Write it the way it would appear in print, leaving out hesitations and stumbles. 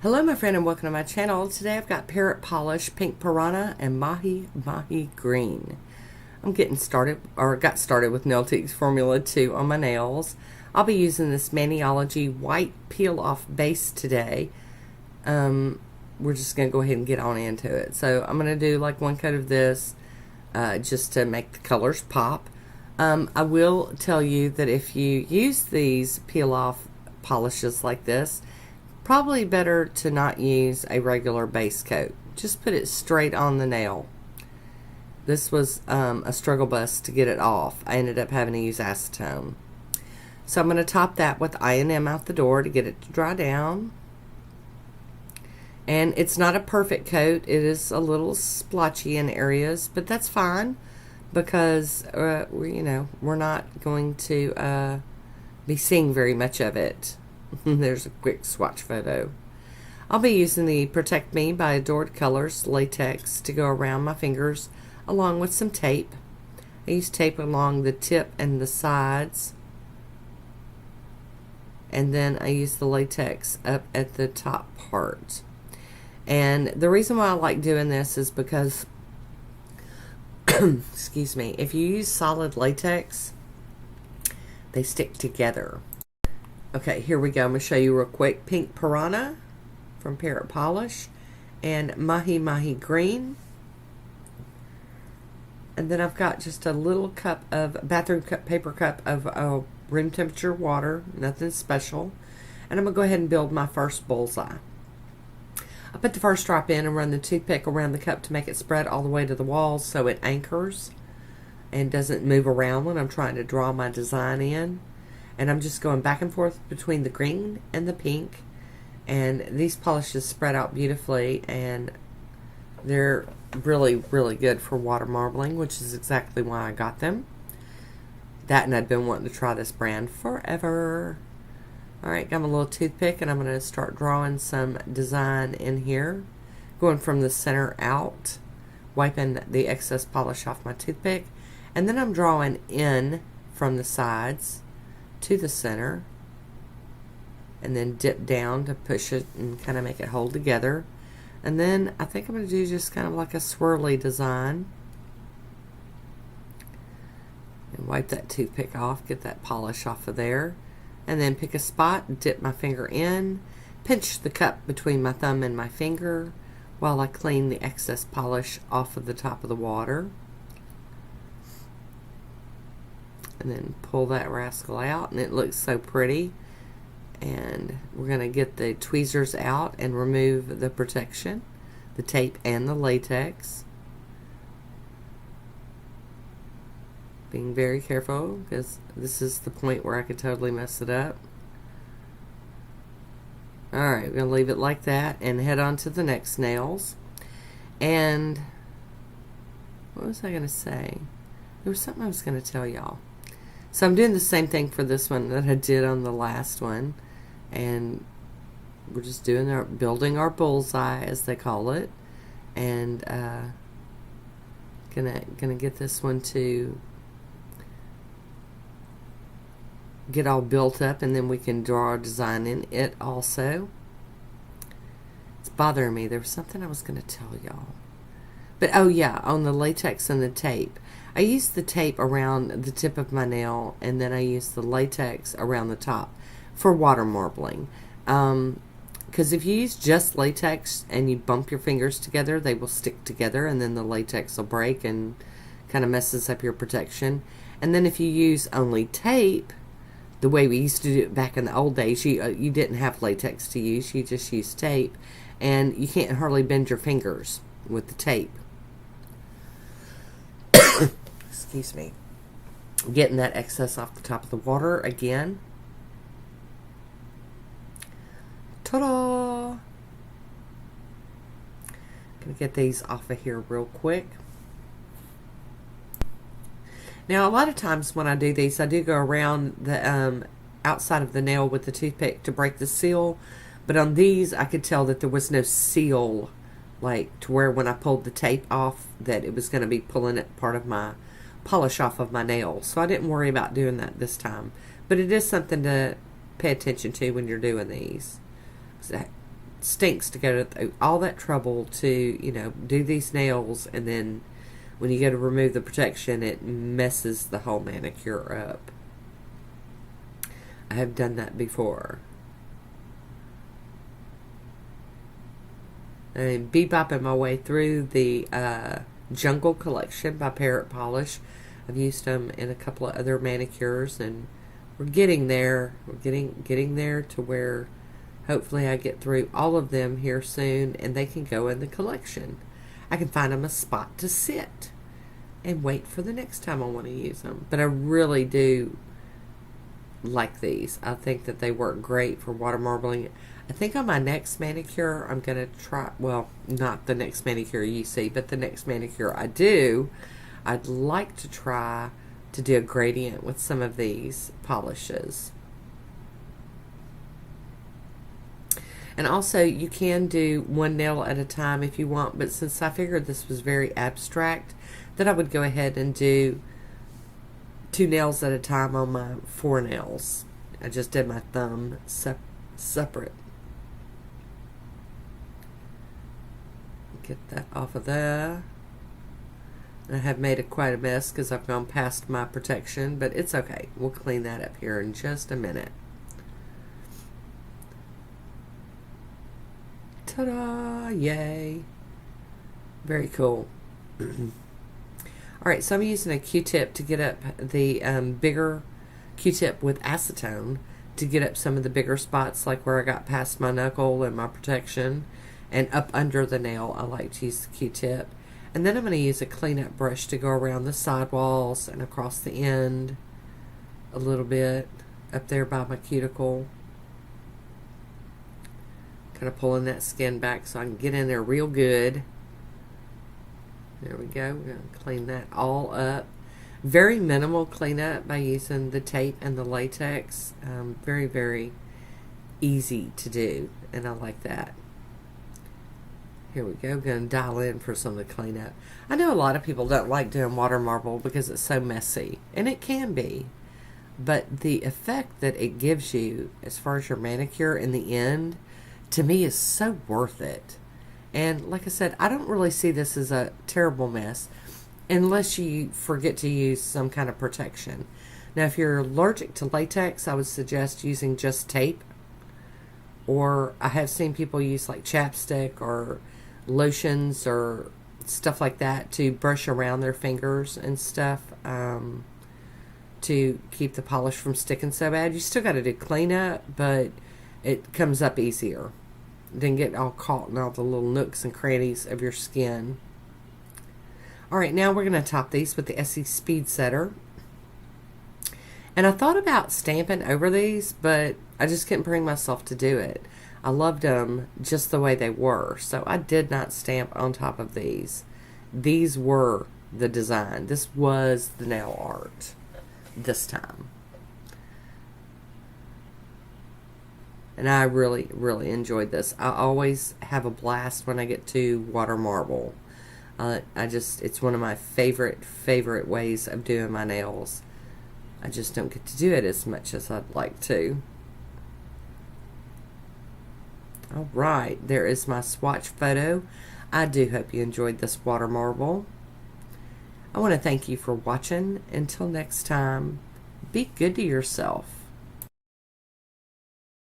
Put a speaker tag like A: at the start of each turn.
A: Hello my friend and welcome to my channel. Today I've got Parrot Polish, Pink Piranha, and Mahi Mahi Green. I'm getting started, or got started with Nail Techniques Formula 2 on my nails. I'll be using this Maniology white peel off base today. We're just going to go ahead and get on into it. So I'm going to do like one coat of this just to make the colors pop. I will tell you that if you use these peel off polishes like this, probably better to not use a regular base coat. Just put it straight on the nail. This was a struggle bus to get it off. I ended up having to use acetone. So I'm going to top that with I&M out the door to get it to dry down. And it's not a perfect coat. It is a little splotchy in areas, but that's fine because we're not going to be seeing very much of it. There's a quick swatch photo. I'll be using the Protect Me by Adored Colors latex to go around my fingers along with some tape. I use tape along the tip and the sides, and then I use the latex up at the top part. And the reason why I like doing this is because excuse me, if you use solid latex, they stick together. Okay, here we go. I'm going to show you real quick. Pink Piranha from Parrot Polish and Mahi Mahi Green. And then I've got just a little cup of, paper cup of room temperature water. Nothing special. And I'm going to go ahead and build my first bullseye. I put the first drop in and run the toothpick around the cup to make it spread all the way to the walls so it anchors and doesn't move around when I'm trying to draw my design in. And I'm just going back and forth between the green and the pink. And these polishes spread out beautifully. And they're really, really good for water marbling, which is exactly why I got them. That, and I'd been wanting to try this brand forever. Alright, got my little toothpick, and I'm going to start drawing some design in here. Going from the center out. Wiping the excess polish off my toothpick. And then I'm drawing in from the sides to the center, and then dip down to push it and kind of make it hold together. And then I think I'm going to do just kind of like a swirly design and wipe that toothpick off, get that polish off of there, and then pick a spot, dip my finger in, pinch the cup between my thumb and my finger while I clean the excess polish off of the top of the water. And then pull that rascal out, and it looks so pretty. And we're going to get the tweezers out and remove the protection, the tape and the latex. Being very careful because this is the point where I could totally mess it up. Alright, we're going to leave it like that and head on to the next nails. And what was I going to say? There was something I was going to tell y'all. So I'm doing the same thing for this one that I did on the last one, and we're just building our bullseye, as they call it, and gonna get this one to get all built up, and then we can draw our design in it also. It's bothering me. There was something I was gonna tell y'all, but oh yeah, on the latex and the tape. I use the tape around the tip of my nail, and then I use the latex around the top for water marbling. Because if you use just latex and you bump your fingers together, they will stick together, and then the latex will break and kind of messes up your protection. And then if you use only tape, the way we used to do it back in the old days, you didn't have latex to use, you just used tape, and you can't hardly bend your fingers with the tape. Excuse me. Getting that excess off the top of the water again. Ta-da! Gonna get these off of here real quick. Now, a lot of times when I do these, I do go around the outside of the nail with the toothpick to break the seal. But on these, I could tell that there was no seal, like to where when I pulled the tape off, that it was going to be pulling it part of my polish off of my nail. So I didn't worry about doing that this time. But it is something to pay attention to when you're doing these. stinks to go to all that trouble to, you know, do these nails, and then when you go to remove the protection, it messes the whole manicure up. I have done that before. And bebopping my way through the Jungle collection by Parrot Polish. I've used them in a couple of other manicures, and we're getting there. We're getting there to where hopefully I get through all of them here soon, and they can go in the collection. I can find them a spot to sit and wait for the next time I want to use them. But I really do like these. I think that they work great for water marbling. I think on my next manicure, I'm going to try, well, not the next manicure you see, but the next manicure I do, I'd like to try to do a gradient with some of these polishes. And also, you can do one nail at a time if you want, but since I figured this was very abstract, that I would go ahead and do 2 nails at a time on my 4 nails. I just did my thumb separate. Get that off of there. And I have made quite a mess because I've gone past my protection, but it's okay. We'll clean that up here in just a minute. Ta-da! Yay! Very cool. Alright, so I'm using a Q-tip to get up the bigger Q-tip with acetone to get up some of the bigger spots, like where I got past my knuckle and my protection, and up under the nail. I like to use the Q-tip. And then I'm going to use a cleanup brush to go around the sidewalls and across the end a little bit, up there by my cuticle. Kind of pulling that skin back so I can get in there real good. There we go. We're going to clean that all up. Very minimal cleanup by using the tape and the latex. Very, very easy to do, and I like that. Here we go. Going to dial in for some of the cleanup. I know a lot of people don't like doing water marble because it's so messy, and it can be. But the effect that it gives you as far as your manicure in the end, to me, is so worth it. And like I said, I don't really see this as a terrible mess unless you forget to use some kind of protection. Now, if you're allergic to latex, I would suggest using just tape. Or I have seen people use like chapstick or lotions or stuff like that to brush around their fingers and stuff to keep the polish from sticking so bad. You still got to do cleanup, but it comes up easier. Then get all caught in all the little nooks and crannies of your skin. Alright, now we're going to top these with the SE Speed Setter. And I thought about stamping over these, but I just couldn't bring myself to do it. I loved them just the way they were, so I did not stamp on top of these. These were the design. This was the nail art this time. And I really, really enjoyed this. I always have a blast when I get to water marble. It's one of my favorite ways of doing my nails. I just don't get to do it as much as I'd like to. Alright, there is my swatch photo. I do hope you enjoyed this water marble. I want to thank you for watching. Until next time, be good to yourself.